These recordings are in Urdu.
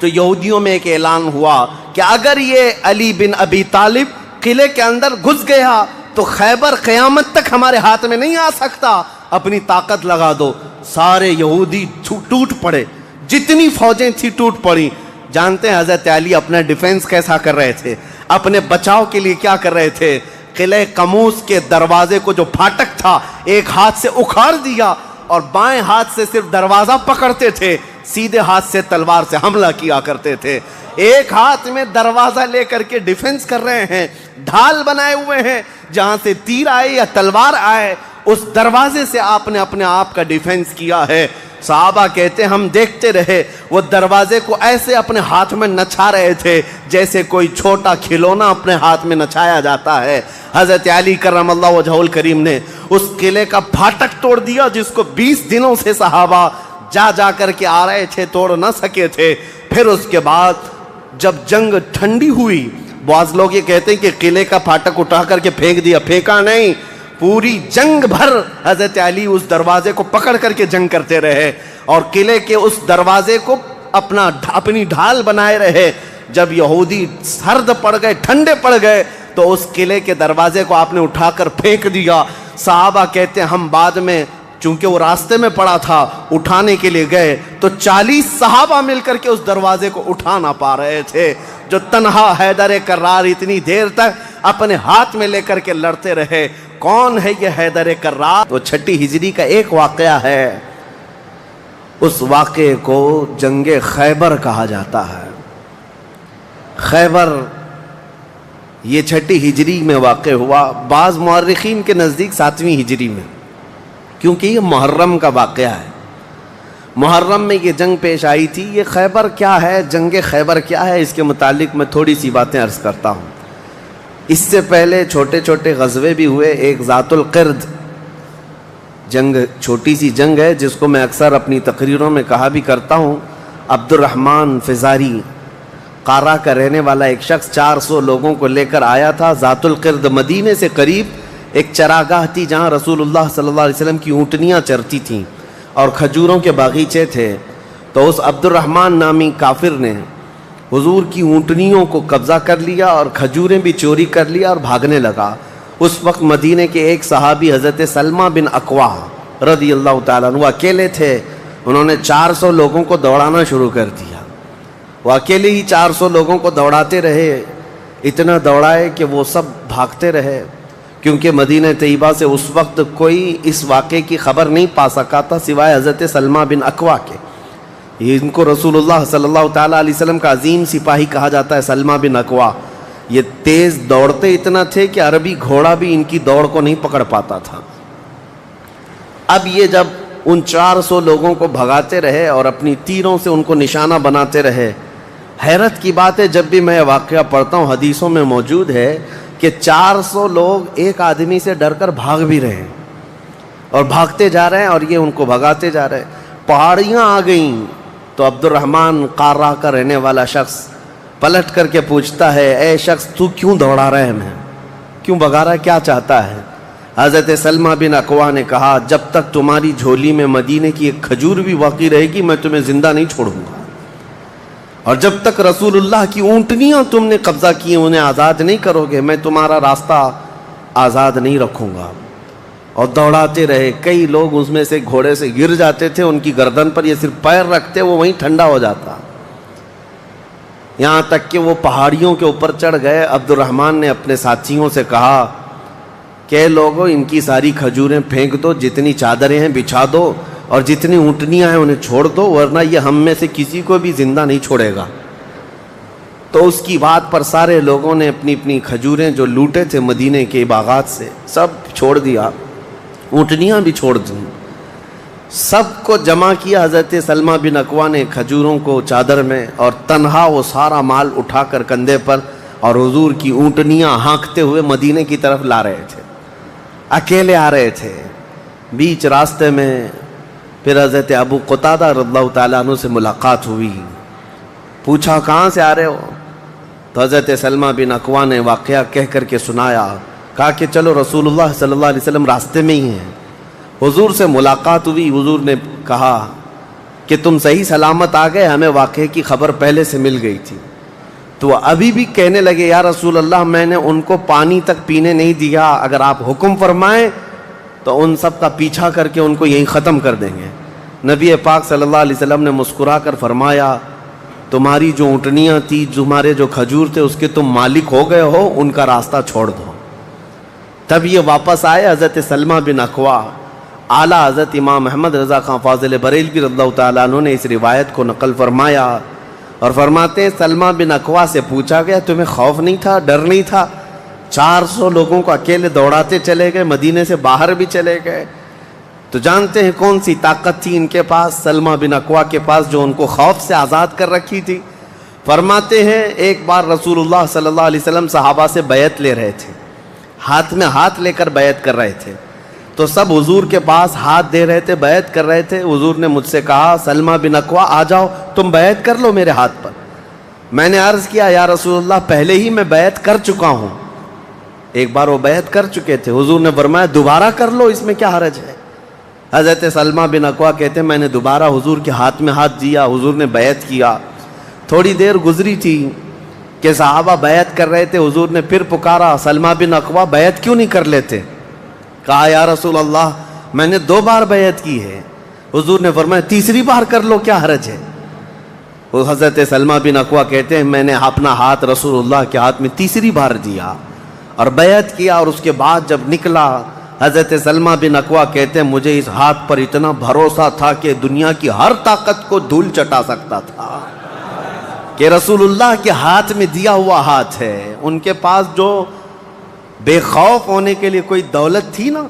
تو یہودیوں میں ایک اعلان ہوا کہ اگر یہ علی بن ابی طالب قلعے کے اندر گھس گیا تو خیبر قیامت تک ہمارے ہاتھ میں نہیں آ سکتا، اپنی طاقت لگا دو۔ سارے یہودی ٹوٹ پڑے، جتنی فوجیں تھی ٹوٹ پڑی۔ جانتے ہیں حضرت علی اپنا ڈیفنس کیسا کر رہے تھے، اپنے بچاؤ کے لیے کیا کر رہے تھے؟ قلعہ قموس کے دروازے کو جو پھاٹک تھا ایک ہاتھ سے اکھاڑ دیا اور بائیں ہاتھ سے صرف دروازہ پکڑتے تھے، سیدھے ہاتھ سے تلوار سے حملہ کیا کرتے تھے۔ ایک ہاتھ میں دروازہ لے کر کے ڈیفنس کر رہے ہیں، ڈھال بنائے ہوئے ہیں، جہاں سے تیر آئے یا تلوار آئے اس دروازے سے آپ نے اپنے آپ کا ڈیفنس کیا ہے۔ صحابہ کہتے ہیں ہم دیکھتے رہے، وہ دروازے کو ایسے اپنے ہاتھ میں نچا رہے تھے جیسے کوئی چھوٹا کھلونا اپنے ہاتھ میں نچایا جاتا ہے۔ حضرت علی کرم اللہ وجہہ الکریم نے اس قلعے کا پھاٹک توڑ دیا جس کو 20 دنوں سے صحابہ جا کر کے آ رہے تھے، توڑ نہ سکے تھے۔ پھر اس کے بعد جب جنگ ٹھنڈی ہوئی، بعض لوگ یہ کہتے ہیں کہ قلعے کا پھاٹک اٹھا کر کے پھینک دیا، پھینکا نہیں، پوری جنگ بھر حضرت علی اس دروازے کو پکڑ کر کے جنگ کرتے رہے اور قلعے کے اس دروازے کو اپنی ڈھال بنائے رہے۔ جب یہودی سرد پڑ گئے، ٹھنڈے پڑ گئے، تو اس قلعے کے دروازے کو آپ نے اٹھا کر پھینک دیا۔ صحابہ کہتے ہیں ہم بعد میں، چونکہ وہ راستے میں پڑا تھا، اٹھانے کے لیے گئے تو 40 صحابہ مل کر کے اس دروازے کو اٹھا نہ پا رہے تھے۔ جو تنہا حیدر کرار اتنی دیر تک اپنے ہاتھ میں لے کر کے لڑتے رہے۔ کون ہے یہ حیدر کرار؟ وہ 6 ہجری کا ایک واقعہ ہے، اس واقعے کو جنگ خیبر کہا جاتا ہے۔ خیبر یہ 6 ہجری میں واقع ہوا، بعض مورخین کے نزدیک 7ویں ہجری میں، کیونکہ یہ محرم کا واقعہ ہے۔ محرم میں یہ جنگ پیش آئی تھی۔ یہ خیبر کیا ہے، جنگ خیبر کیا ہے، اس کے متعلق میں تھوڑی سی باتیں عرض کرتا ہوں۔ اس سے پہلے چھوٹے چھوٹے غزوے بھی ہوئے۔ ایک ذات القرد جنگ، چھوٹی سی جنگ ہے جس کو میں اکثر اپنی تقریروں میں کہا بھی کرتا ہوں۔ عبد الرحمن فزاری قارہ کا رہنے والا ایک شخص 400 لوگوں کو لے کر آیا تھا ذات القرد۔ مدینے سے قریب ایک چراگاہ تھی جہاں رسول اللہ صلی اللہ علیہ وسلم کی اونٹنیاں چرتی تھیں اور کھجوروں کے باغیچے تھے۔ تو اس عبد الرحمن نامی کافر نے حضور کی اونٹنیوں کو قبضہ کر لیا اور کھجوریں بھی چوری کر لیا اور بھاگنے لگا۔ اس وقت مدینے کے ایک صحابی حضرت سلمہ بن اکوا رضی اللہ تعالیٰ عنہ اکیلے تھے۔ انہوں نے 400 لوگوں کو دوڑانا شروع کر دیا۔ وہ اکیلے ہی 400 لوگوں کو دوڑاتے رہے، اتنا دوڑائے کہ وہ سب بھاگتے رہے، کیونکہ مدینہ طیبہ سے اس وقت کوئی اس واقعے کی خبر نہیں پا سکا تھا سوائے حضرت سلمہ بن اکوا کے۔ ان کو رسول اللہ صلی اللہ تعالیٰ علیہ وسلم کا عظیم سپاہی کہا جاتا ہے، سلمہ بن اکوا۔ یہ تیز دوڑتے اتنا تھے کہ عربی گھوڑا بھی ان کی دوڑ کو نہیں پکڑ پاتا تھا۔ اب یہ جب ان 400 لوگوں کو بھگاتے رہے اور اپنی تیروں سے ان کو نشانہ بناتے رہے، حیرت کی بات ہے جب بھی میں واقعہ پڑھتا ہوں حدیثوں میں موجود ہے کہ 400 لوگ ایک آدمی سے ڈر کر بھاگ بھی رہے ہیں اور بھاگتے جا رہے ہیں اور یہ ان کو بھگاتے جا رہے ہیں۔ پہاڑیاں آ گئیں تو عبد الرحمن قارہ کا رہنے والا شخص پلٹ کر کے پوچھتا ہے، اے شخص تو کیوں دوڑا رہا ہے، ہمیں کیوں بھگا رہا ہے، کیا چاہتا ہے؟ حضرت سلمہ بن اکوا نے کہا، جب تک تمہاری جھولی میں مدینے کی ایک کھجور بھی باقی رہے گی میں تمہیں زندہ نہیں چھوڑوں گا، اور جب تک رسول اللہ کی اونٹنیاں تم نے قبضہ کی انہیں آزاد نہیں کرو گے میں تمہارا راستہ آزاد نہیں رکھوں گا۔ اور دوڑاتے رہے۔ کئی لوگ اس میں سے گھوڑے سے گر جاتے تھے، ان کی گردن پر یہ صرف پیر رکھتے وہ وہیں ٹھنڈا ہو جاتا، یہاں تک کہ وہ پہاڑیوں کے اوپر چڑھ گئے۔ عبد الرحمن نے اپنے ساتھیوں سے کہا کہ لوگوں ان کی ساری کھجوریں پھینک دو، جتنی چادریں ہیں بچھا دو اور جتنی اونٹنیاں ہیں انہیں چھوڑ دو، ورنہ یہ ہم میں سے کسی کو بھی زندہ نہیں چھوڑے گا۔ تو اس کی بات پر سارے لوگوں نے اپنی اپنی کھجوریں جو لوٹے تھے مدینے کے باغات سے سب چھوڑ دیا، اونٹنیاں بھی چھوڑ دیں، سب کو جمع کیا حضرت سلمہ بن اکوا نے کھجوروں کو چادر میں، اور تنہا وہ سارا مال اٹھا کر کندھے پر اور حضور کی اونٹنیاں ہانکتے ہوئے مدینے کی طرف لا رہے تھے، اکیلے آ رہے تھے۔ بیچ راستے میں پھر حضرت ابو قتادہ رضی اللہ تعالیٰ عنہ سے ملاقات ہوئی، پوچھا کہاں سے آ رہے ہو؟ تو حضرت سلمہ بن اکوا نے واقعہ کہہ کر کے سنایا، کہا کہ چلو رسول اللہ صلی اللہ علیہ وسلم راستے میں ہی ہیں۔ حضور سے ملاقات ہوئی، حضور نے کہا کہ کہ تم صحیح سلامت آ گئے, ہمیں واقعے کی خبر پہلے سے مل گئی تھی. تو وہ ابھی بھی کہنے لگے یا رسول اللہ میں نے ان کو پانی تک پینے نہیں دیا, اگر آپ حکم فرمائیں تو ان سب کا پیچھا کر کے ان کو یہیں ختم کر دیں گے. نبی پاک صلی اللہ علیہ وسلم نے مسکرا کر فرمایا تمہاری جو اونٹنیاں تھی, تمہارے جو کھجور تھے, اس کے تم مالک ہو گئے ہو, ان کا راستہ چھوڑ دو. تب یہ واپس آئے. حضرت سلمہ بن اکوع, اعلیٰ حضرت امام محمد رضا خان فاضل بریلوی رضی اللہ تعالیٰ عنہ نے اس روایت کو نقل فرمایا اور فرماتے ہیں سلمہ بن اکوع سے پوچھا گیا تمہیں خوف نہیں تھا, ڈر نہیں تھا؟ 400 لوگوں کو اکیلے دوڑاتے چلے گئے, مدینے سے باہر بھی چلے گئے. تو جانتے ہیں کون سی طاقت تھی ان کے پاس, سلمہ بن اکوع کے پاس, جو ان کو خوف سے آزاد کر رکھی تھی. فرماتے ہیں ایک بار رسول اللہ صلی اللہ علیہ وسلم صحابہ سے بیعت لے رہے تھے, ہاتھ میں ہاتھ لے کر بیعت کر رہے تھے. تو سب حضور کے پاس ہاتھ دے رہے تھے, بیعت کر رہے تھے. حضور نے مجھ سے کہا سلمہ بن اکوع آ جاؤ, تم بیعت کر لو میرے ہاتھ پر. میں نے عرض کیا یا رسول اللہ پہلے ہی میں بیعت کر چکا ہوں. ایک بار وہ بیعت کر چکے تھے. حضور نے فرمایا دوبارہ کر لو, اس میں کیا حرج ہے؟ حضرت سلمہ بن اکوع کہتے ہیں میں نے دوبارہ حضور کے ہاتھ میں ہاتھ دیا, حضور نے بیعت کیا. تھوڑی دیر گزری تھی کہ صحابہ بیعت کر رہے تھے. حضور نے پھر پکارا سلمہ بن اکوع بیعت کیوں نہیں کر لیتے؟ کہا یا رسول اللہ میں نے 2 بار بیعت کی ہے. حضور نے فرمایا تیسری بار کر لو, کیا حرج ہے؟ وہ حضرت سلمہ بن اکوع کہتے ہیں میں نے اپنا ہاتھ رسول اللہ کے ہاتھ میں تیسری بار دیا اور بیعت کیا. اور اس کے بعد جب نکلا حضرت سلمہ بن اکوع کہتے ہیں مجھے اس ہاتھ پر اتنا بھروسہ تھا کہ دنیا کی ہر طاقت کو دھول چٹا سکتا تھا کہ رسول اللہ کے ہاتھ میں دیا ہوا ہاتھ ہے. ان کے پاس جو بے خوف ہونے کے لیے کوئی دولت تھی نا,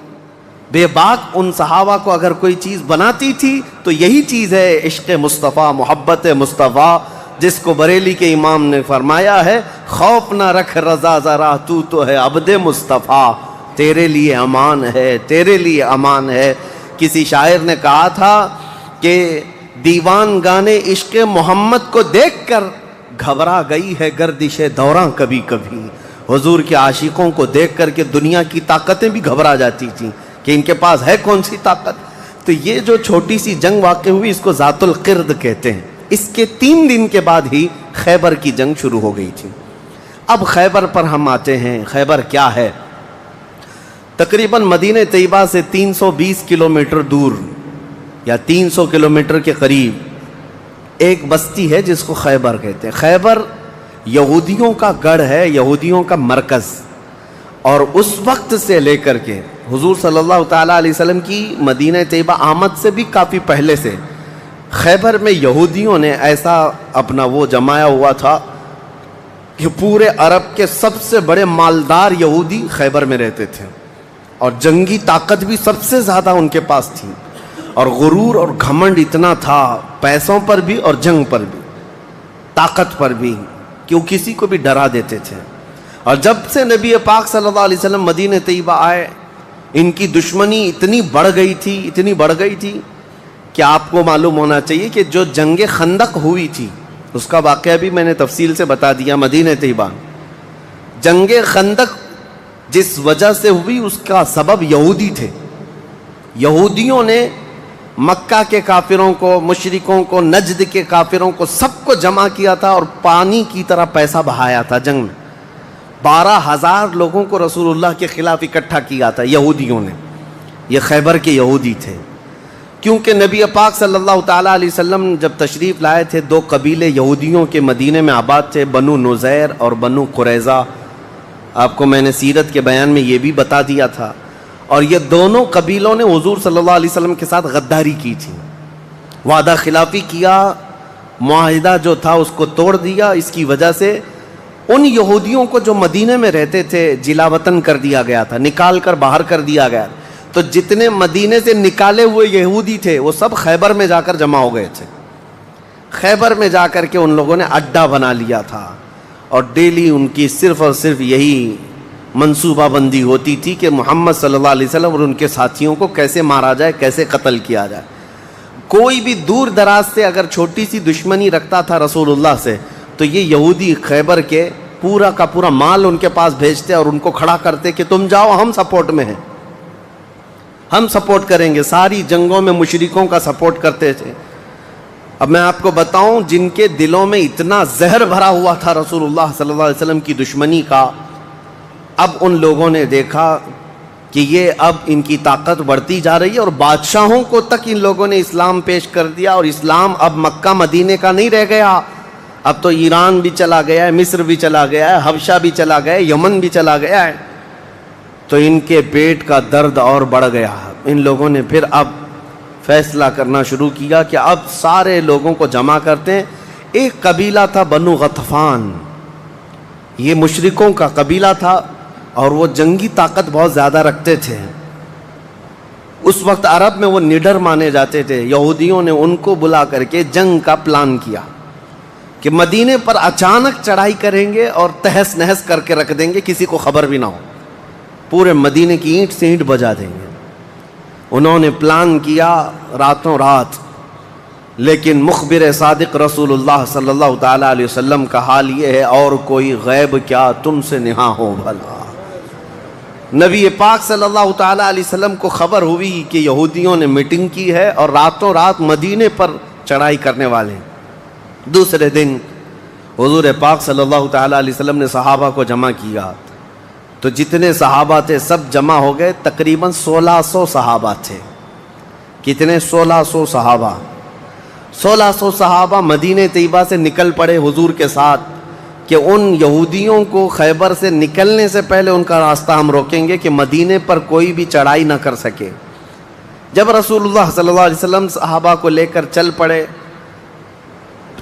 بے باک, ان صحابہ کو اگر کوئی چیز بناتی تھی تو یہی چیز ہے عشق مصطفیٰ, محبت مصطفیٰ, جس کو بریلی کے امام نے فرمایا ہے خوف نہ رکھ رضا ذرا, تو ہے عبد مصطفیٰ, تیرے لیے امان ہے, تیرے لیے امان ہے. کسی شاعر نے کہا تھا کہ دیوان گانے عشق محمد کو دیکھ کر گھبرا گئی ہے گردش دوراں کبھی کبھی. حضور کے عاشقوں کو دیکھ کر کے دنیا کی طاقتیں بھی گھبرا جاتی تھیں کہ ان کے پاس ہے کون سی طاقت. تو یہ جو چھوٹی سی جنگ واقع ہوئی اس کو ذات القرد کہتے ہیں. اس کے 3 دن کے بعد ہی خیبر کی جنگ شروع ہو گئی تھی. اب خیبر پر ہم آتے ہیں. خیبر کیا ہے؟ تقریباً مدینہ طیبہ سے 320 کلومیٹر دور یا 300 کلومیٹر کے قریب ایک بستی ہے جس کو خیبر کہتے ہیں. خیبر یہودیوں کا گڑھ ہے, یہودیوں کا مرکز. اور اس وقت سے لے کر کے حضور صلی اللہ تعالیٰ علیہ وسلم کی مدینہ طیبہ آمد سے بھی کافی پہلے سے خیبر میں یہودیوں نے ایسا اپنا وہ جمایا ہوا تھا کہ پورے عرب کے سب سے بڑے مالدار یہودی خیبر میں رہتے تھے, اور جنگی طاقت بھی سب سے زیادہ ان کے پاس تھی, اور غرور اور گھمنڈ اتنا تھا, پیسوں پر بھی اور جنگ پر بھی, طاقت پر بھی, کہ وہ کسی کو بھی ڈرا دیتے تھے. اور جب سے نبی پاک صلی اللہ علیہ وسلم مدینہ طیبہ آئے ان کی دشمنی اتنی بڑھ گئی تھی کہ آپ کو معلوم ہونا چاہیے کہ جو جنگ خندق ہوئی تھی اس کا واقعہ بھی میں نے تفصیل سے بتا دیا. مدینہ طیبہ جنگ خندق جس وجہ سے ہوئی اس کا سبب یہودی تھے. یہودیوں نے مکہ کے کافروں کو, مشرکوں کو, نجد کے کافروں کو, سب کو جمع کیا تھا اور پانی کی طرح پیسہ بہایا تھا. جنگ میں 12,000 لوگوں کو رسول اللہ کے خلاف اکٹھا کیا تھا یہودیوں نے. یہ خیبر کے یہودی تھے, کیونکہ نبی پاک صلی اللہ تعالیٰ علیہ وسلم جب تشریف لائے تھے 2 قبیلے یہودیوں کے مدینے میں آباد تھے, بنو نذیر اور بنو قریظہ. آپ کو میں نے سیرت کے بیان میں یہ بھی بتا دیا تھا. اور یہ دونوں قبیلوں نے حضور صلی اللہ علیہ وسلم کے ساتھ غداری کی تھی, وعدہ خلافی کیا, معاہدہ جو تھا اس کو توڑ دیا. اس کی وجہ سے ان یہودیوں کو جو مدینے میں رہتے تھے جلا وطن کر دیا گیا تھا, نکال کر باہر کر دیا گیا. تو جتنے مدینے سے نکالے ہوئے یہودی تھے وہ سب خیبر میں جا کر جمع ہو گئے تھے. خیبر میں جا کر کے ان لوگوں نے اڈا بنا لیا تھا, اور ڈیلی ان کی صرف اور صرف یہی منصوبہ بندی ہوتی تھی کہ محمد صلی اللہ علیہ وسلم اور ان کے ساتھیوں کو کیسے مارا جائے, کیسے قتل کیا جائے. کوئی بھی دور دراز سے اگر چھوٹی سی دشمنی رکھتا تھا رسول اللہ سے تو یہ یہودی خیبر کے پورا کا پورا مال ان کے پاس بھیجتے اور ان کو کھڑا کرتے کہ تم جاؤ, ہم سپورٹ میں ہیں, ہم سپورٹ کریں گے. ساری جنگوں میں مشرکوں کا سپورٹ کرتے تھے. اب میں آپ کو بتاؤں جن کے دلوں میں اتنا زہر بھرا ہوا تھا رسول اللہ صلی اللہ علیہ وسلم کی دشمنی کا، اب ان لوگوں نے دیکھا کہ یہ اب ان کی طاقت بڑھتی جا رہی ہے، اور بادشاہوں کو تک ان لوگوں نے اسلام پیش کر دیا، اور اسلام اب مکہ مدینے کا نہیں رہ گیا، اب تو ایران بھی چلا گیا ہے، مصر بھی چلا گیا ہے، حبشہ بھی چلا گیا ہے، یمن بھی چلا گیا ہے۔ تو ان کے پیٹ کا درد اور بڑھ گیا۔ ان لوگوں نے پھر اب فیصلہ کرنا شروع کیا کہ اب سارے لوگوں کو جمع کرتے ہیں۔ ایک قبیلہ تھا بنو غطفان، یہ مشرکوں کا قبیلہ تھا، اور وہ جنگی طاقت بہت زیادہ رکھتے تھے۔ اس وقت عرب میں وہ نڈر مانے جاتے تھے۔ یہودیوں نے ان کو بلا کر کے جنگ کا پلان کیا کہ مدینے پر اچانک چڑھائی کریں گے اور تہس نہس کر کے رکھ دیں گے، کسی کو خبر بھی نہ ہو، پورے مدینے کی اینٹ سے اینٹ بجا دیں گے۔ انہوں نے پلان کیا راتوں رات، لیکن مخبر صادق رسول اللہ صلی اللہ تعالیٰ علیہ وسلم کا حال یہ ہے، اور کوئی غیب کیا تم سے نہاں ہو بھلا۔ نبی پاک صلی اللہ تعالیٰ علیہ وسلم کو خبر ہوئی کہ یہودیوں نے میٹنگ کی ہے اور راتوں رات مدینے پر چڑھائی کرنے والے ہیں۔ دوسرے دن حضور پاک صلی اللہ تعالیٰ علیہ وسلم نے صحابہ کو جمع کیا، تو جتنے صحابہ تھے سب جمع ہو گئے، تقریباً 1600 صحابہ تھے۔ کتنے؟ 1600 صحابہ۔ 1600 صحابہ مدینہ طیبہ سے نکل پڑے حضور کے ساتھ کہ ان یہودیوں کو خیبر سے نکلنے سے پہلے ان کا راستہ ہم روکیں گے کہ مدینے پر کوئی بھی چڑھائی نہ کر سکے۔ جب رسول اللہ صلی اللہ علیہ وسلم صحابہ کو لے کر چل پڑے،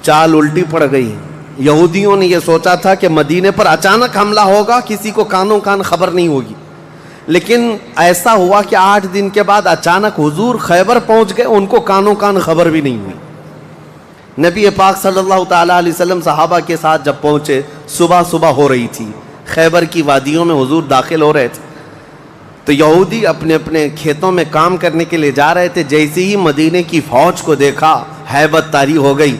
چال الٹی پڑ گئی۔ یہودیوں نے یہ سوچا تھا کہ مدینے پر اچانک حملہ ہوگا، کسی کو کانوں کان خبر نہیں ہوگی، لیکن ایسا ہوا کہ 8 دن کے بعد اچانک حضور خیبر پہنچ گئے، ان کو کانوں کان خبر بھی نہیں ہوئی۔ نبی پاک صلی اللہ تعالیٰ علیہ وسلم صحابہ کے ساتھ جب پہنچے، صبح ہو رہی تھی، خیبر کی وادیوں میں حضور داخل ہو رہے تھے، تو یہودی اپنے اپنے کھیتوں میں کام کرنے کے لیے جا رہے تھے۔ جیسے ہی مدینے کی فوج کو دیکھا، ہیبت طاری ہو گئی،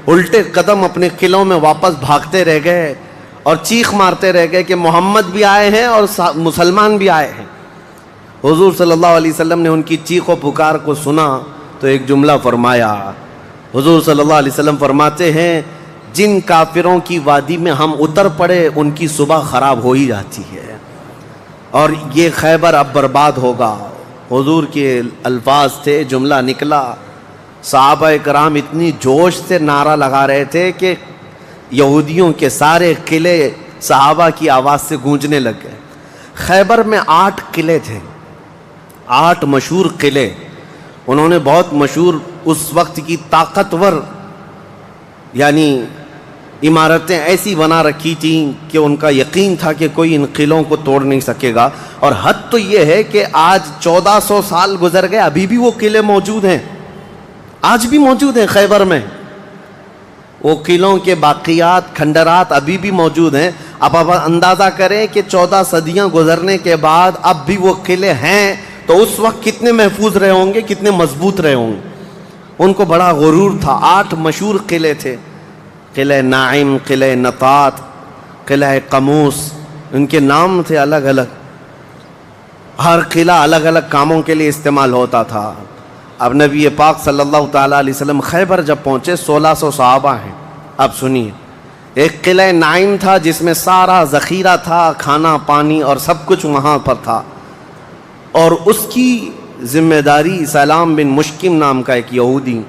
الٹے قدم اپنے قلعوں میں واپس بھاگتے رہ گئے اور چیخ مارتے رہ گئے کہ محمد بھی آئے ہیں اور مسلمان بھی آئے ہیں۔ حضور صلی اللہ علیہ وسلم نے ان کی چیخ و پکار کو سنا تو ایک جملہ فرمایا۔ حضور صلی اللہ علیہ وسلم فرماتے ہیں، جن کافروں کی وادی میں ہم اتر پڑے ان کی صبح خراب ہو ہی جاتی ہے، اور یہ خیبر اب برباد ہوگا۔ حضور کے الفاظ تھے، جملہ نکلا۔ صحابہ کرام اتنی جوش سے نعرہ لگا رہے تھے کہ یہودیوں کے سارے قلعے صحابہ کی آواز سے گونجنے لگ گئے۔ خیبر میں 8 قلعے تھے، 8 مشہور قلعے۔ انہوں نے بہت مشہور اس وقت کی طاقتور یعنی عمارتیں ایسی بنا رکھی تھیں کہ ان کا یقین تھا کہ کوئی ان قلعوں کو توڑ نہیں سکے گا۔ اور حد تو یہ ہے کہ آج 1400 سال گزر گئے، ابھی بھی وہ قلعے موجود ہیں، آج بھی موجود ہیں خیبر میں۔ وہ قلعوں کے باقیات، کھنڈرات ابھی بھی موجود ہیں۔ اب آپ اندازہ کریں کہ 14 صدیاں گزرنے کے بعد اب بھی وہ قلعے ہیں، تو اس وقت کتنے محفوظ رہے ہوں گے، کتنے مضبوط رہے ہوں گے۔ ان کو بڑا غرور تھا۔ 8 مشہور قلعے تھے، قلعہ ناعم، قلعہ نطات، قلعہ قموس، ان کے نام تھے الگ الگ۔ ہر قلعہ الگ الگ کاموں کے لیے استعمال ہوتا تھا۔ اب نبی پاک صلی اللہ تعالیٰ علیہ وسلم خیبر جب پہنچے، 1600 صحابہ ہیں۔ اب سنیے، ایک قلعہ ناعم تھا جس میں سارا ذخیرہ تھا، کھانا پانی اور سب کچھ وہاں پر تھا، اور اس کی ذمہ داری سلام بن مشکم نام کا ایک یہودی،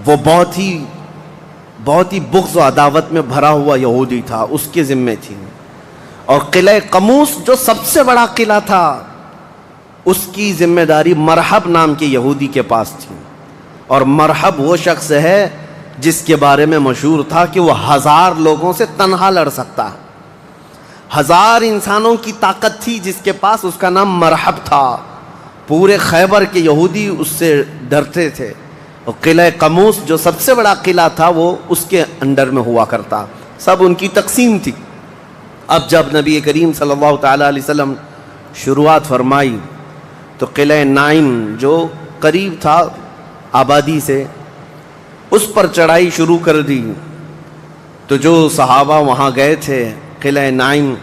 وہ بہت ہی بغض و عداوت میں بھرا ہوا یہودی تھا، اس کے ذمہ تھی۔ اور قلعہ قموس جو سب سے بڑا قلعہ تھا، اس کی ذمہ داری مرحب نام کے یہودی کے پاس تھی۔ اور مرحب وہ شخص ہے جس کے بارے میں مشہور تھا کہ وہ 1000 لوگوں سے تنہا لڑ سکتا ہے۔ 1000 انسانوں کی طاقت تھی جس کے پاس، اس کا نام مرحب تھا۔ پورے خیبر کے یہودی اس سے ڈرتے تھے۔ اور قلعہ قموس جو سب سے بڑا قلعہ تھا، وہ اس کے انڈر میں ہوا کرتا، سب ان کی تقسیم تھی۔ اب جب نبی کریم صلی اللہ تعالیٰ علیہ وسلم شروعات فرمائی تو قلعہ ناعم جو قریب تھا آبادی سے، اس پر چڑھائی شروع کر دی۔ تو جو صحابہ وہاں گئے تھے قلعہ ناعم،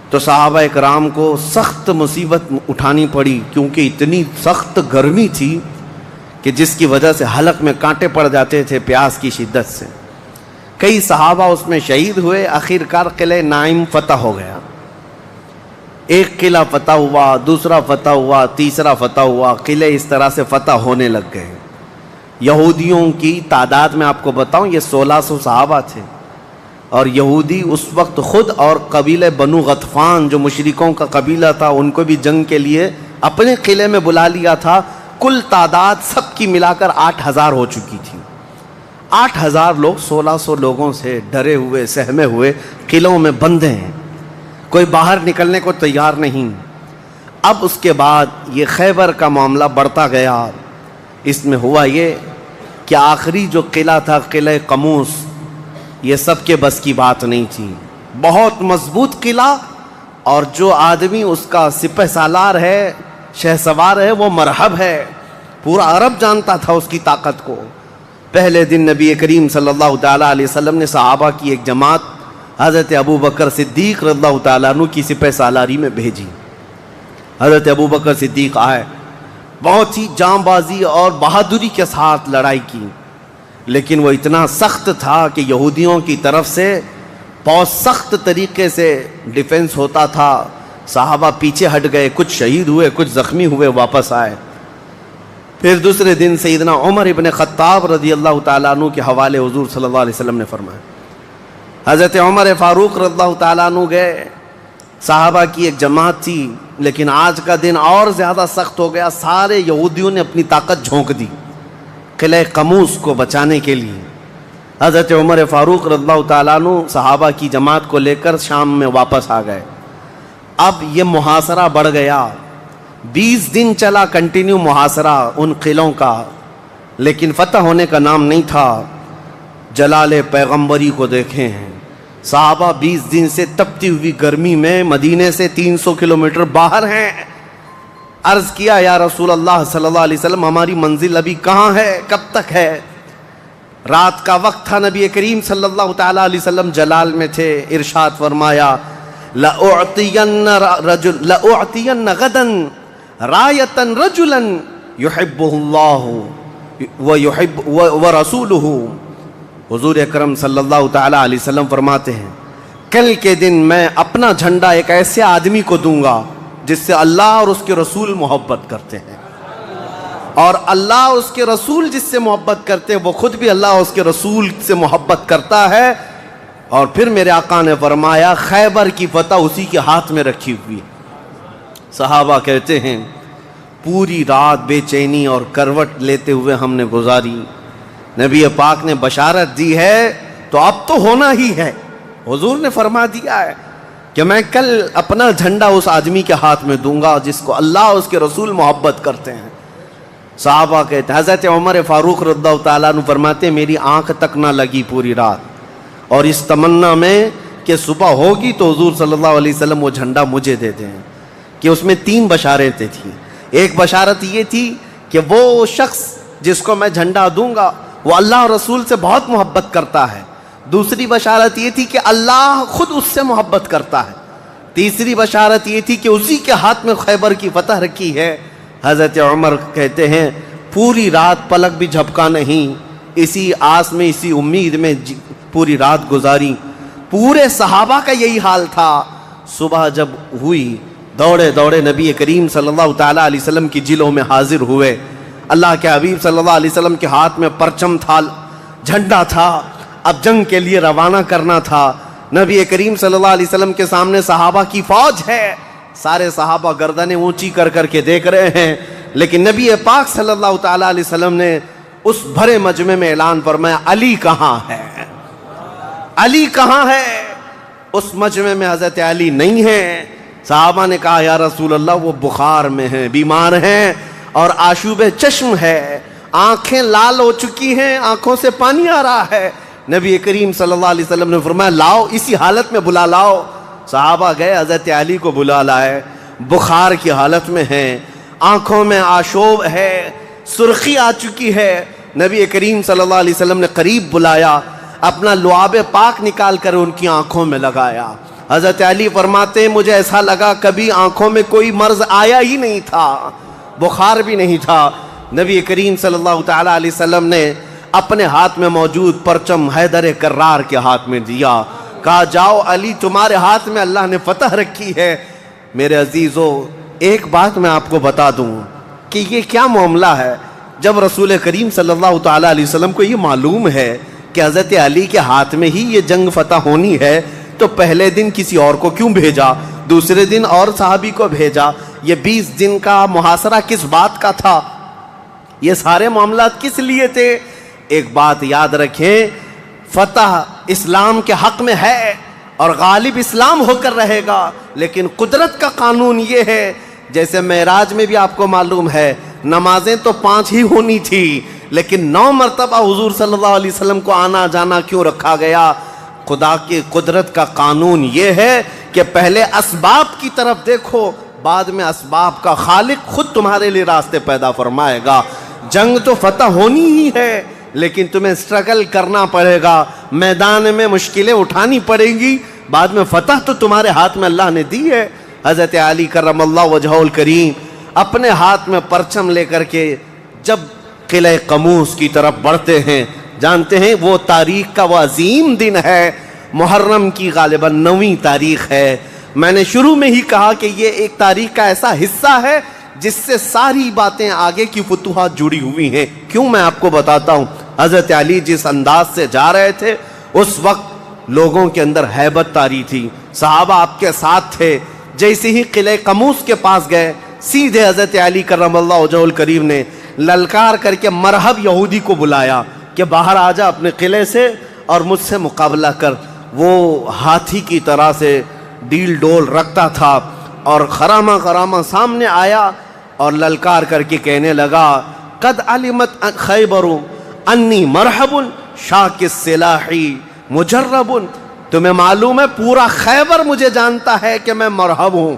تو صحابہ اکرام کو سخت مصیبت اٹھانی پڑی، کیونکہ اتنی سخت گرمی تھی کہ کہ جس کی وجہ سے حلق میں کانٹے پڑ جاتے تھے پیاس کی شدت سے. کئی صحابہ اس میں شہید ہوئے. آخر کار قلعہ نائم فتح ہو گیا. ایک قلعہ فتح ہوا, دوسرا فتح ہوا, تیسرا فتح ہوا. قلعے اس طرح سے فتح ہونے لگ گئے. یہودیوں کی تعداد میں آپ کو بتاؤں, یہ 1600 صحابہ تھے, اور یہودی اس وقت خود اور قبیلہ بنو غطفان جو مشرکوں کا قبیلہ تھا ان کو بھی جنگ کے لیے اپنے قلعے میں بلا لیا تھا. کل تعداد سب کی ملا کر 8000 ہو چکی تھی. 8000 لوگ 1600 لوگوں سے ڈرے ہوئے سہمے ہوئے قلعوں میں بندے ہیں, کوئی باہر نکلنے کو تیار نہیں. اب اس کے بعد یہ خیبر کا معاملہ بڑھتا گیا. اس میں ہوا یہ کہ آخری جو قلعہ تھا قلعہ قموس, یہ سب کے بس کی بات نہیں تھی. بہت مضبوط قلعہ, اور جو آدمی اس کا سپہ سالار ہے, شہ سوار ہے, وہ مرحب ہے. پورا عرب جانتا تھا اس کی طاقت کو. پہلے دن نبی کریم صلی اللہ تعالیٰ علیہ وسلم نے صحابہ کی ایک جماعت حضرت ابو بکر صدیق رضی اللہ تعالیٰ عنہ کی سپہ سالاری میں بھیجی. حضرت ابو بکر صدیق آئے, بہت ہی جاں بازی اور بہادری کے ساتھ لڑائی کی, لیکن وہ اتنا سخت تھا کہ یہودیوں کی طرف سے بہت سخت طریقے سے ڈیفنس ہوتا تھا. صحابہ پیچھے ہٹ گئے, کچھ شہید ہوئے, کچھ زخمی ہوئے, واپس آئے. پھر دوسرے دن سیدنا عمر ابن خطاب رضی اللہ تعالیٰ عنہ کے حوالے حضور صلی اللہ علیہ وسلم نے فرمایا. حضرت عمر فاروق رضی اللہ تعالیٰ عنہ گئے. صحابہ کی ایک جماعت تھی, لیکن آج کا دن اور زیادہ سخت ہو گیا. سارے یہودیوں نے اپنی طاقت جھونک دی قلعہ قموس کو بچانے کے لیے. حضرت عمر فاروق رضی اللہ تعالیٰ عنہ صحابہ کی جماعت کو لے کر شام میں واپس آ گئے. اب یہ محاصرہ بڑھ گیا. 20 دن چلا کنٹینیو محاصرہ ان قلعوں کا, لیکن فتح ہونے کا نام نہیں تھا. جلال پیغمبری کو دیکھیں ہیں, صحابہ 20 دن سے تپتی ہوئی گرمی میں مدینے سے 300 کلومیٹر باہر ہیں. عرض کیا یا رسول اللہ صلی اللہ علیہ وسلم, ہماری منزل ابھی کہاں ہے, کب تک ہے؟ رات کا وقت تھا, نبی کریم صلی اللہ تعالیٰ علیہ وسلم جلال میں تھے. ارشاد فرمایا لَأُعْطِيَنَّ غَدًا رَایَةً رَجُلًا يُحِبُّهُ اللَّهُ وَرَسُولُهُ. حضور اکرم صلی اللہ تعالیٰ علیہ وسلم فرماتے ہیں, کل کے دن میں اپنا جھنڈا ایک ایسے آدمی کو دوں گا جس سے اللہ اور اس کے رسول محبت کرتے ہیں, اور اللہ اور اس کے رسول جس سے محبت کرتے ہیں وہ خود بھی اللہ اور اس کے رسول سے محبت کرتا ہے. اور پھر میرے آقا نے فرمایا خیبر کی فتح اسی کے ہاتھ میں رکھی ہوئی. صحابہ کہتے ہیں پوری رات بے چینی اور کروٹ لیتے ہوئے ہم نے گزاری. نبی پاک نے بشارت دی ہے تو اب تو ہونا ہی ہے. حضور نے فرما دیا ہے کہ میں کل اپنا جھنڈا اس آدمی کے ہاتھ میں دوں گا جس کو اللہ اور اس کے رسول محبت کرتے ہیں. صحابہ کہتے ہیں, حضرت عمر فاروق رضی اللہ تعالیٰ عنہ فرماتے میری آنکھ تک نہ لگی پوری رات, اور اس تمنا میں کہ صبح ہوگی تو حضور صلی اللہ علیہ وسلم وہ جھنڈا مجھے دے دیں. کہ اس میں 3 بشارتیں تھیں. ایک بشارت یہ تھی کہ وہ شخص جس کو میں جھنڈا دوں گا وہ اللہ اور رسول سے بہت محبت کرتا ہے. دوسری بشارت یہ تھی کہ اللہ خود اس سے محبت کرتا ہے. تیسری بشارت یہ تھی کہ اسی کے ہاتھ میں خیبر کی فتح رکھی ہے. حضرت عمر کہتے ہیں پوری رات پلک بھی جھپکا نہیں, اسی آس میں اسی امید میں پوری رات گزاری. پورے صحابہ کا یہی حال تھا. صبح جب ہوئی دوڑے دوڑے نبی کریم صلی اللہ تعالیٰ علیہ وسلم کی جلوں میں حاضر ہوئے. اللہ کے حبیب صلی اللہ علیہ وسلم کے ہاتھ میں پرچم تھا, جھنڈا تھا, اب جنگ کے لیے روانہ کرنا تھا. نبی کریم صلی اللہ علیہ وسلم کے سامنے صحابہ کی فوج ہے. سارے صحابہ گردنیں اونچی کر کر کے دیکھ رہے ہیں, لیکن نبی پاک صلی اللہ تعالیٰ علیہ وسلم نے اس بھرے مجمع میں اعلان فرمایا علی کہاں ہے, علی کہاں ہے. اس مجمع میں حضرت علی نہیں ہیں. صحابہ نے کہا یا رسول اللہ وہ بخار میں ہیں, بیمار ہیں اور آشوب چشم ہے, آنکھیں لال ہو چکی ہیں, آنکھوں سے پانی آ رہا ہے. نبی کریم صلی اللہ علیہ وسلم نے فرمایا لاؤ, اسی حالت میں بلا لاؤ. صحابہ گئے, حضرت علی کو بلا لائے. بخار کی حالت میں ہیں, آنکھوں میں آشوب ہے, سرخی آ چکی ہے. نبی کریم صلی اللہ علیہ وسلم نے قریب بلایا, اپنا لعاب پاک نکال کر ان کی آنکھوں میں لگایا. حضرت علی فرماتے ہیں مجھے ایسا لگا کبھی آنکھوں میں کوئی مرض آیا ہی نہیں تھا, بخار بھی نہیں تھا. نبی کریم صلی اللہ تعالیٰ علیہ وسلم نے اپنے ہاتھ میں موجود پرچم حیدر کرار کے ہاتھ میں دیا، کہا جاؤ علی تمہارے ہاتھ میں اللہ نے فتح رکھی ہے۔ میرے عزیزو ایک بات میں آپ کو بتا دوں کہ یہ کیا معاملہ ہے، جب رسول کریم صلی اللہ تعالیٰ علیہ وسلم کو یہ معلوم ہے کہ حضرت علی کے ہاتھ میں ہی یہ جنگ فتح ہونی ہے، تو پہلے دن کسی اور کو کیوں بھیجا، دوسرے دن اور صحابی کو بھیجا؟ یہ 20 دن کا محاصرہ کس بات کا تھا؟ یہ سارے معاملات کس لیے تھے؟ ایک بات یاد رکھیں، فتح اسلام کے حق میں ہے اور غالب اسلام ہو کر رہے گا، لیکن قدرت کا قانون یہ ہے، جیسے معراج میں بھی آپ کو معلوم ہے نمازیں تو 5 ہی ہونی تھی، لیکن 9 مرتبہ حضور صلی اللہ علیہ وسلم کو آنا جانا کیوں رکھا گیا؟ خدا کی قدرت کا قانون یہ ہے کہ پہلے اسباب کی طرف دیکھو، بعد میں اسباب کا خالق خود تمہارے لیے راستے پیدا فرمائے گا۔ جنگ تو فتح ہونی ہی ہے، لیکن تمہیں اسٹرگل کرنا پڑے گا، میدان میں مشکلیں اٹھانی پڑیں گی، بعد میں فتح تو تمہارے ہاتھ میں اللہ نے دی ہے۔ حضرت علی کرم اللہ وجہہ الکریم اپنے ہاتھ میں پرچم لے کر کے جب قلعہ قموس کی طرف بڑھتے ہیں، جانتے ہیں وہ تاریخ کا وہ عظیم دن ہے، محرم کی غالباً 9ویں تاریخ ہے۔ میں نے شروع میں ہی کہا کہ یہ ایک تاریخ کا ایسا حصہ ہے جس سے ساری باتیں آگے کی فتوحات جڑی ہوئی ہیں۔ کیوں میں آپ کو بتاتا ہوں، حضرت علی جس انداز سے جا رہے تھے اس وقت لوگوں کے اندر ہیبت طاری تھی، صحابہ آپ کے ساتھ تھے۔ جیسے ہی قلعہ قموس کے پاس گئے، سیدھے حضرت علی کرم اللہ وجہہ الکریم نے للکار کر کے مرحب یہودی کو بلایا کہ باہر آ جا اپنے قلعے سے اور مجھ سے مقابلہ کر۔ وہ ہاتھی کی طرح سے ڈیل ڈول رکھتا تھا اور خرامہ خرامہ سامنے آیا اور للکار کر کے کہنے لگا قد علمت خیبر انی مرحب شاک السلاح مجرب، تمہیں معلوم ہے پورا خیبر مجھے جانتا ہے کہ میں مرحب ہوں۔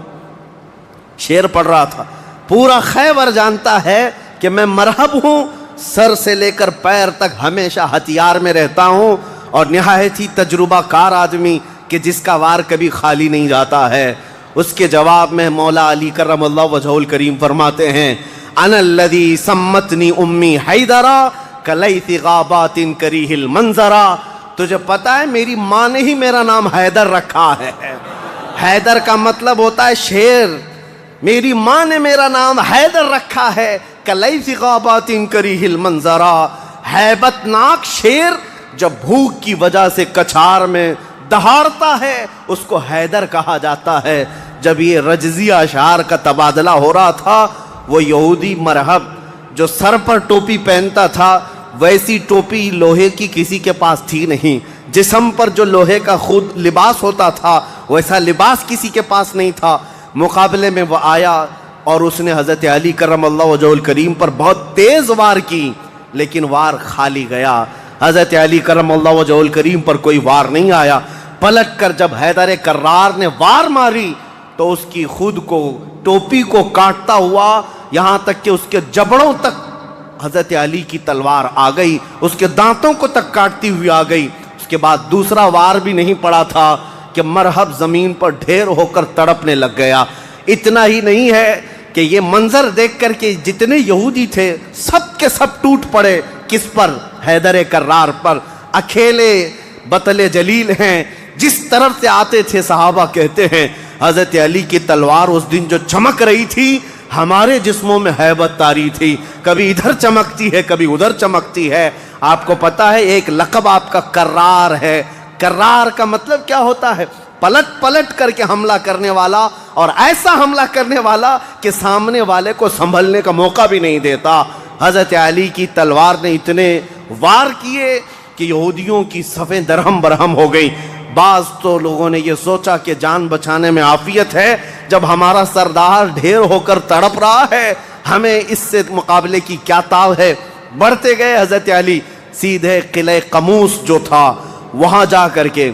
شعر پڑھ رہا تھا، پورا خیبر جانتا ہے کہ میں مرحب ہوں، سر سے لے کر پیر تک ہمیشہ ہتھیار میں رہتا ہوں، اور نہایت ہی تجربہ کار آدمی کہ جس کا وار کبھی خالی نہیں جاتا ہے۔ اس کے جواب میں مولا علی کرم اللہ وجہہ الکریم فرماتے ہیں انا الذی سمتنی امی حیدرا کلیث غابات کریہ المنظرا، تجھے پتا ہے میری ماں نے ہی میرا نام حیدر رکھا ہے۔ حیدر کا مطلب ہوتا ہے شیر، میری ماں نے میرا نام حیدر رکھا ہے، کلیث غابات کریہ المنظرا، ہیبت ناک شیر جب بھوک کی وجہ سے کچھار میں دہاڑتا ہے اس کو حیدر کہا جاتا ہے۔ جب یہ رجزی اشعار کا تبادلہ ہو رہا تھا، وہ یہودی مرحب جو سر پر ٹوپی پہنتا تھا ویسی ٹوپی لوہے کی کسی کے پاس تھی نہیں، جسم پر جو لوہے کا خود لباس ہوتا تھا ویسا لباس کسی کے پاس نہیں تھا۔ مقابلے میں وہ آیا اور اس نے حضرت علی کرم اللہ وجہہ الکریم پر بہت تیز وار کی، لیکن وار خالی گیا۔ حضرت علی کرم اللہ وجہہ الکریم پر کوئی وار نہیں آیا۔ پلٹ کر جب حیدر کرار نے وار ماری تو اس کی خود کو ٹوپی کو کاٹتا ہوا یہاں تک کہ اس کے جبڑوں تک حضرت علی کی تلوار آ گئی، اس کے دانتوں کو تک کاٹتی ہوئی آ گئی۔ اس کے بعد دوسرا وار بھی نہیں پڑا تھا کہ مرحب زمین پر ڈھیر ہو کر تڑپنے لگ گیا۔ اتنا ہی نہیں ہے کہ یہ منظر دیکھ کر کے جتنے یہودی تھے سب کے سب ٹوٹ پڑے۔ کس پر؟ حیدر کرار پر۔ اکیلے بطل جلیل ہیں، جس طرف سے آتے تھے صحابہ کہتے ہیں حضرت علی کی تلوار اس دن جو چمک رہی تھی ہمارے جسموں میں ہیبت طاری تھی، کبھی ادھر چمکتی ہے کبھی ادھر چمکتی ہے۔ آپ کو پتا ہے ایک لقب آپ کا کرار ہے۔ کرار کا مطلب کیا ہوتا ہے؟ پلٹ پلٹ کر کے حملہ کرنے والا، اور ایسا حملہ کرنے والا کہ سامنے والے کو سنبھلنے کا موقع بھی نہیں دیتا۔ حضرت علی کی تلوار نے اتنے وار کیے کہ یہودیوں کی صفیں درہم برہم ہو گئی۔ بعض تو لوگوں نے یہ سوچا کہ جان بچانے میں عافیت ہے، جب ہمارا سردار ڈھیر ہو کر تڑپ رہا ہے ہمیں اس سے مقابلے کی کیا تاو ہے۔ بڑھتے گئے حضرت علی، سیدھے قلعہ قموس جو تھا وہاں جا کر کے